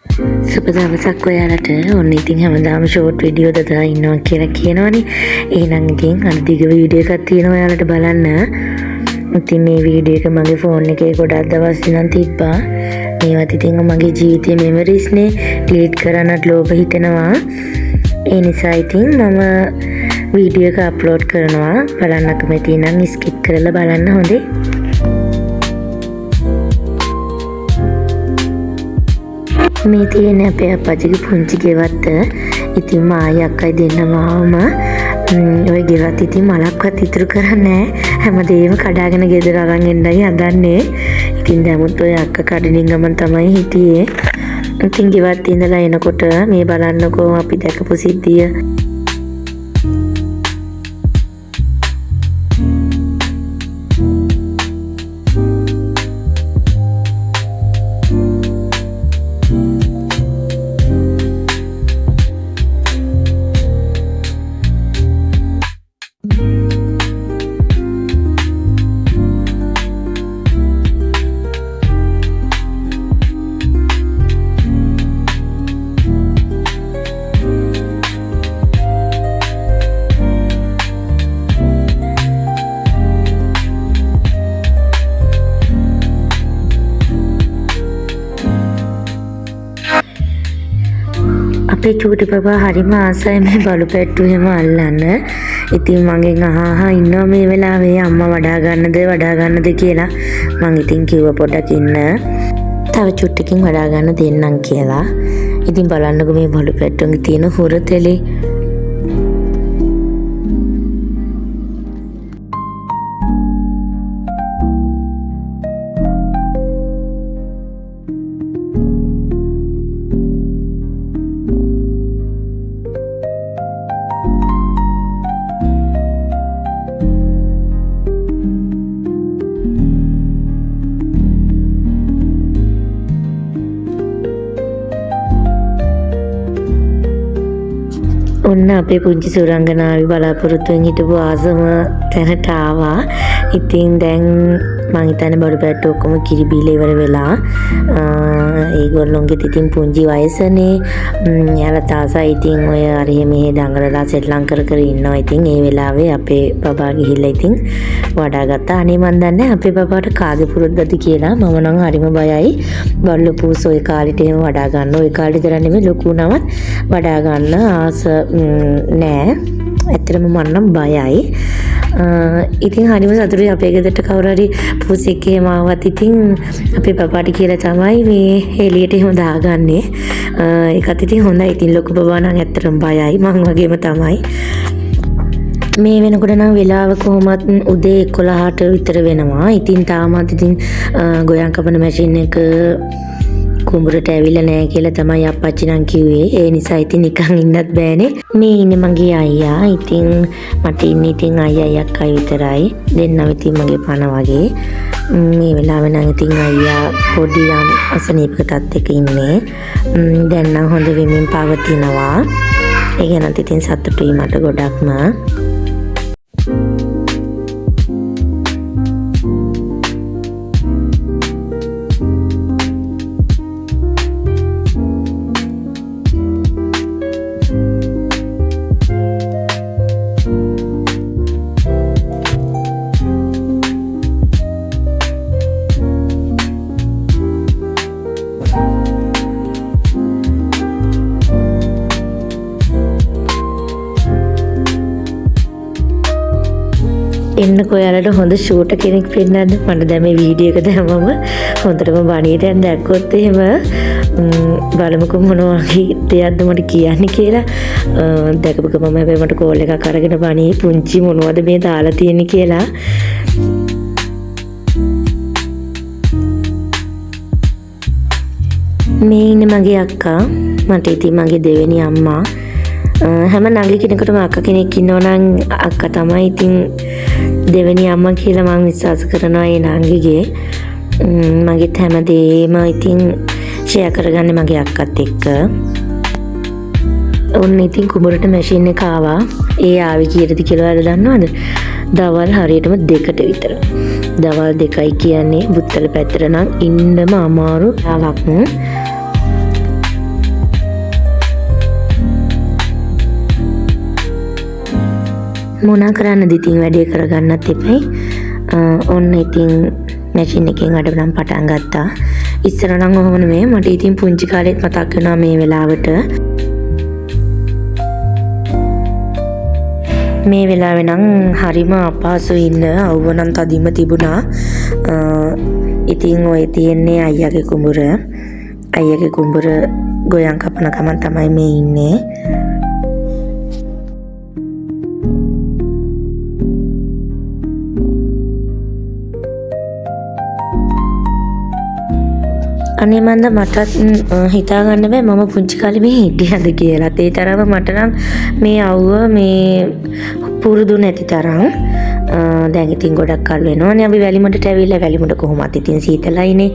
සුබ දවසක් ඔයාලට. ඔන්න ඉතින් හැමදාම ෂෝට් වීඩියෝ දාලා ඉන්නවා කියලා කියනවනේ. එහෙනම් ඉතින් අද දිග වීඩියෝ එකක් තියෙනවා ඔයාලට බලන්න. ඉතින් මේ වීඩියෝ එක මගේ ෆෝන් එකේ ගොඩක් දවස් ඉඳන් තිබ්බා. මේවත් ඉතින් මගේ ජීවිතයේ මෙමරිස් නේ ඩිලීට් කරන්නත් ලෝභ හිතෙනවා. ඒ නිසා ඉතින් මම වීඩියෝ එක අප්ලෝඩ් කරනවා. බලන්න කැමති නම් ස්කිප් කරලා බලන්න හොඳේ. මේ තියෙන අපේ අප්පච්චිගේ පුංචි ගෙවත්ත. ඉතින් මායි අක්කයි දෙන්නම ඔය ගෙවත් ඉතින් මලක්වත් ඉතුරු කරන්නේ නැහැ. හැමදේම කඩාගෙන ගෙදර අරන් එන්නයි හදන්නේ. ඉතින් දැමුත් ඔය අක්ක කඩින් ගමන් තමයි හිටියේ. ඉතින් ගෙවත් ඉඳලා එනකොට මේ බලන්නකෝ අපි දැකපු සිද්ධිය. අපේ චූටි බබා හරිම ආසයි මේ බලු පැට්ටු එහෙම අල්ලන්න. ඉතින් මගෙන් අහා ඉන්නවා මේ වෙලාවේ අම්මා වඩා ගන්නද කියලා. මං ඉතින් කිව්වා පොඩ්ඩක් ඉන්න. තව චුට්ටකින් වඩා ගන්න දෙන්නම් කියලා. ඉතින් බලන්නකෝ මේ බලු පැට්ටුන්ගේ තියෙන හුරතෙලේ. ඔන්න අපේ පුංචි සුරංගනාවි බලාපොරොත්තුෙන් හිටපු ආසම තැනට ආවා. ඉතින් දැන් මං හිතන්නේ බඩු පැට්ටු ඔක්කොම කිරි බීලා ඉවර වෙලා. ඒගොල්ලොන්ගේ ඉතින් පුංචි වයසනේ. යාලා තාසා ඉතින් ඔය අරහෙ මෙහෙ දඟලලා සෙල්ලම් කර ඉන්නවා. ඉතින් ඒ වෙලාවේ අපේ බබා ගිහිල්ලා ඉතින් වඩා ගත්තා. අනේ මන් දන්නේ අපේ බබාට කාගේ පුරුද්දද කියලා. මම නම් හරිම බයයි. බල්ලෝ පූස ඔය කාලෙට එහෙම වඩා ගන්න. ඔය කාලේ විතර නෙමෙයි ලොකු නමත් වඩා ගන්න ආස නෑ. ඇත්තටම මම නම් බයයි. ඉතින් හරිම සතුටුයි අපේ ගෙදරට කවුරු හරි පූසෙක් එහෙම ආවත් ඉතින් අපේ බබාට කියලා තමයි මේ එළියට එහෙම දාගන්නේ. ඒකත් ඉතින් හොඳයි. ඉතින් ලොකු බබා නම් ඇත්තටම බයයි. මං වගේම තමයි. මේ වෙනකොට නම් වෙලාව කොහොමත් උදේ 11ට විතර වෙනවා. ඉතින් තාමත් ඉතින් ගොයන් කපන මැෂින් එක කුඹුරට ඇවිල්ලා නැහැ කියලා තමයි අප්පච්චි නම් කිව්වේ. ඒ නිසා ඉතින් නිකන් ඉන්නත් බෑනේ. මේ ඉන්නේ මගේ අයියා. ඉතින් මට ඉන්නේ ඉතින් අයියයි අක්කයි විතරයි. දෙන්නම ඉතින් මගේ පණ වගේ. මේ වෙලාවේ නම් ඉතින් අයියා පොඩි අසනීපකටත් එක්ක ඉන්නේ. දැන් නම් හොඳ වෙමින් පවතිනවා. ඒ ගැනත් ඉතින් සතුටුයි මට ගොඩක්ම. එන්නකෝ ඔයාලට හොඳ ෂූටර් කෙනෙක් පෙන්නන්න. මට දැන් මේ වීඩියෝ එක දැම්මම හොඳටම බණීට දැන් දැක්කොත් එහෙම බලමුකෝ මොන වගේ දෙයක්ද මට කියන්නේ කියලා. දැකපු ගමන් හැබැයි මට කෝල් එකක් අරගෙන බණී පුංචි මොනවද මේ දාලා තියෙන්නේ කියලා. මේ ඉන්නේ මගේ අක්කා. මට ඉතින් මගේ දෙවෙනි අම්මා. හැම නංගි කෙනෙකුටම අක්කා කෙනෙක් ඉන්නවා නම් අක්කා තමයි ඉතින් දෙවෙනි අම්මා කියලා මම විශ්වාස කරනවා ඒ නංගිගේ. මගේත් හැමදේම ඉතින් ෂෙයා කරගන්නේ මගේ අක්කත් එක්ක. ඔන්න ඉතින් කුඹරට මැෂින් එක ආවා. ඒ ආවේ කීයටද කියලා ඔයාලා දන්නවද? දවල් හරියටම 2ට විතර. දවල් 2යි කියන්නේ බුත්තල පැත්තට නම් ඉන්නම අමාරු තාලක්. මොනා කරන්නද ඉතින් වැඩේ කරගන්නත් එපයි. ඔන්න ඉතින් මැෂින් එකෙන් අඩ නම් පටන් ගත්තා. ඉස්සර නම් ඔහොම නෙමෙයි. මට ඉතින් පුංචි කාලෙත් මතක් වෙනවා මේ වෙලාවට. මේ වෙලාවේ නම් හරිම අපහසු ඉන්න අවුව නම් තදින්ම තිබුණා. ඉතින් ඔය තියෙන්නේ අයියාගේ කුඹුර. අයියාගේ කුඹුර ගොයන් කපන ගමන් තමයි මේ ඉන්නේ. අනේ මන්ද මටත් හිතා ගන්න බෑ මම පුංචි කාලේ මේ හිටියද කියලා. ඒ තරම මට නම් මේ අවුව මේ පුරුදු නැති තරම්. දැන් ඉතින් ගොඩක් කල් වෙනවනේ අපි වැලිමුඩට ඇවිල්ලා. වැලිමුඩ කොහොමත් ඉතින් සීතලයිනේ.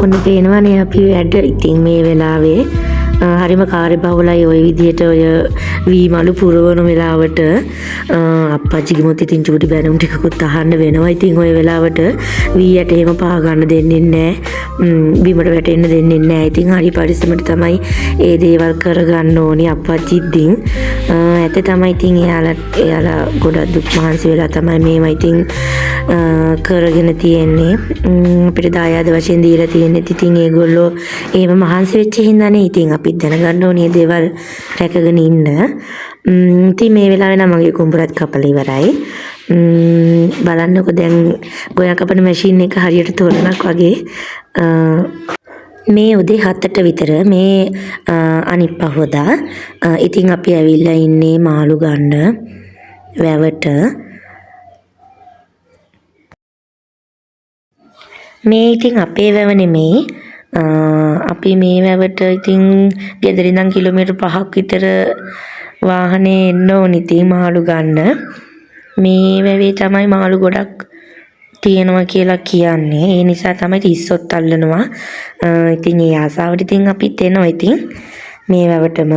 ඔන්න පේනවනේ අපි වැඩ ඉතින් මේ වෙලාවේ හරිම කාර්යබහුලයි ඔය විදිහට ඔය වී මලු පුරවන වෙලාවට අප්පච්චිගේ මොත් ඉතින් චූටි බැනුම් ටිකකුත් අහන්න වෙනවා. ඉතින් ඔය වෙලාවට වී යට එහෙම පහ ගන්න දෙන්නේ නැහැ. බිමට වැටෙන්න දෙන්නේ නැහැ. ඉතින් හරි පරිස්සමට තමයි ඒ දේවල් කරගන්න ඕනි අප්පච්චි ඉතින්. ඇත්ත තමයි ඉතින් එයාලා ගොඩක් දුක් මහන්සි වෙලා තමයි මේවා ඉතින් කරගෙන තියෙන්නේ. අපිට දායාද වශයෙන් දීලා තියෙන්නේ. ඉතින් ඒගොල්ලෝ එහෙම මහන්සි වෙච්ච හින්දානේ ඉතින් අපිත් දැනගන්න ඕනේ දේවල් රැකගෙන ඉන්න. ඉතින් මේ වෙලාවේ නම් මගේ කුඹුරත් කපලා ඉවරයි. බලන්නකො දැන් ගොයා කපන මැෂින් එක හරියට තොරණක් වගේ. මේ උදේ 7ට විතර මේ අනිත් පහවදා. ඉතින් අපි ඇවිල්ලා ඉන්නේ මාළු ගන්න වැවට. මේ ඉතින් අපේ වැව නෙමෙයි. අපි මේ වැවට ඉතින් ගෙදර ඉඳන් කිලෝමීටර් 5ක් විතර වාහනේ එන්න ඕනි ඉතින් මාළු ගන්න. මේ වැවේ තමයි මාළු ගොඩක් තියෙනවා කියලා කියන්නේ. ඒ නිසා තමයි තිස්සොත් අල්ලනවා. ඉතින් ඒ ආසාවට ඉතින් අපිත් එනවා ඉතින් මේ වැවටම.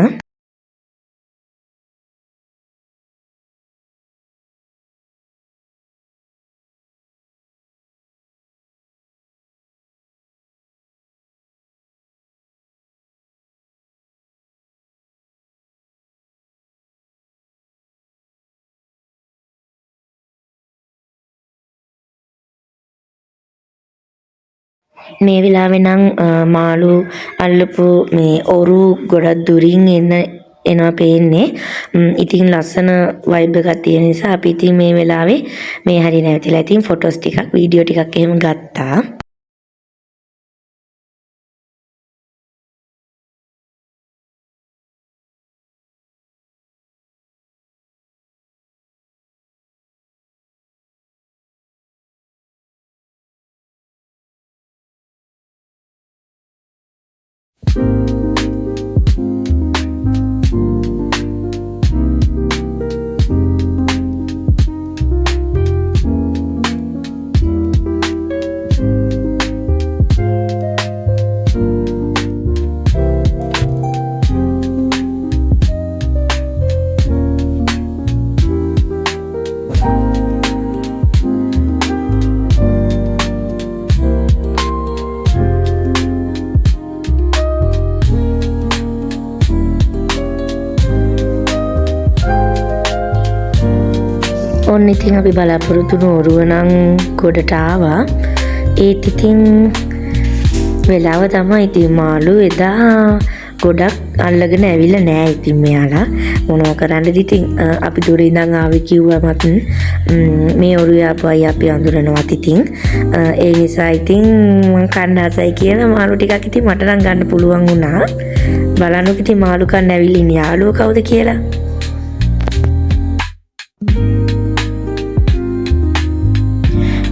මේ වෙලාවේ නම් මාළු අල්ලපු මේ ඔරු ගොඩක් දුරින් එනවා පේන්නේ. ඉතින් ලස්සන වයිබ් එකක් තියෙන නිසා අපි ඉතින් මේ වෙලාවේ මේ හරිය නැවතිලා ඉතින් ෆොටෝස් ටිකක් වීඩියෝ ටිකක් එහෙම ගත්තා. ඔන්න ඉතින් අපි බලාපොරොත්තු නොරුව නම් ගොඩට ආවා. ඒත් ඉතින් වෙලාව තමයි ඉතින් මාළු එදා ගොඩක් අල්ලගෙන ඇවිල්ලා නෑ ඉතින් මෙයාලා. මොනවා කරන්නද ඉතින් අපි දුරින් ඉඳන් ආවේ කිව්වමත් මේ ඔරුවේ ආපුවයි අපි අඳුරනවත් ඉතින් ඒ නිසා ඉතින් මං කන්න ආසයි කියලා මාළු ටිකක් ඉතින් මට නම් ගන්න පුළුවන් වුණා. බලන්නකො ඉතින් මාළු කන්න ඇවිල්ලා ඉන්නේ යාළුවෝ කවුද කියලා.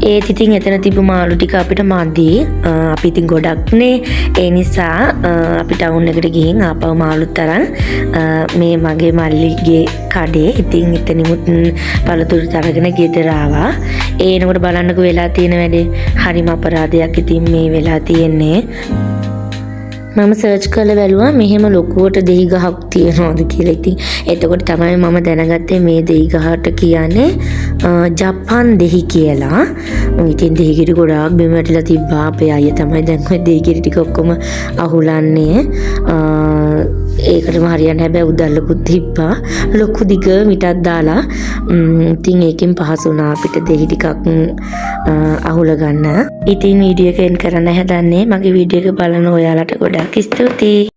ඒත් ඉතින් එතන තිබු මාළු ටික අපිට මදි. අපි ඉතින් ගොඩක්නේ. ඒ නිසා අපි ටවුන් එකට ගිහින් ආපහු මාළුත් අරන් මේ මගේ මල්ලිගේ කඩේ ඉතින් එතනිමුත් පළතුරු තරගෙන ගෙදර ආවා. ඒනකොට බලන්නකෝ වෙලා තියෙන වැඩේ. හරිම අපරාධයක් ඉතින් මේ වෙලා තියෙන්නේ. මම සර්ච් කරලා බැලුවා මෙහෙම ලොකුවට දෙහි ගහක් තියනවාද කියලා. ඉතින් එතකොට තමයි මම දැනගත්තේ මේ දෙහි ගහට කියන්නේ ජපාන් දෙහි කියලා. ඉතින් දෙහි කිරි ගොඩාක් බිම වැටිලා තිබ්බා. අපේ අයියා තමයි දැන් ඔය දෙහි කිරි ටික ඔක්කොම අහුලන්නේ. ඒකටම හරියන්නේ හැබැයි උදැල්ලකුත් තිබ්බා. ලොකු දිග මිටක් දාලා. ඉතින් ඒකෙන් පහසු වුණා අපිට දෙහි ටිකක් අහුල ගන්න. ඉතින් වීඩියෝ එක එන් කරන්න හදන්නේ. මගේ වීඩියෝ එක බලන ඔයාලට ගොඩාක් ස්තුතියි.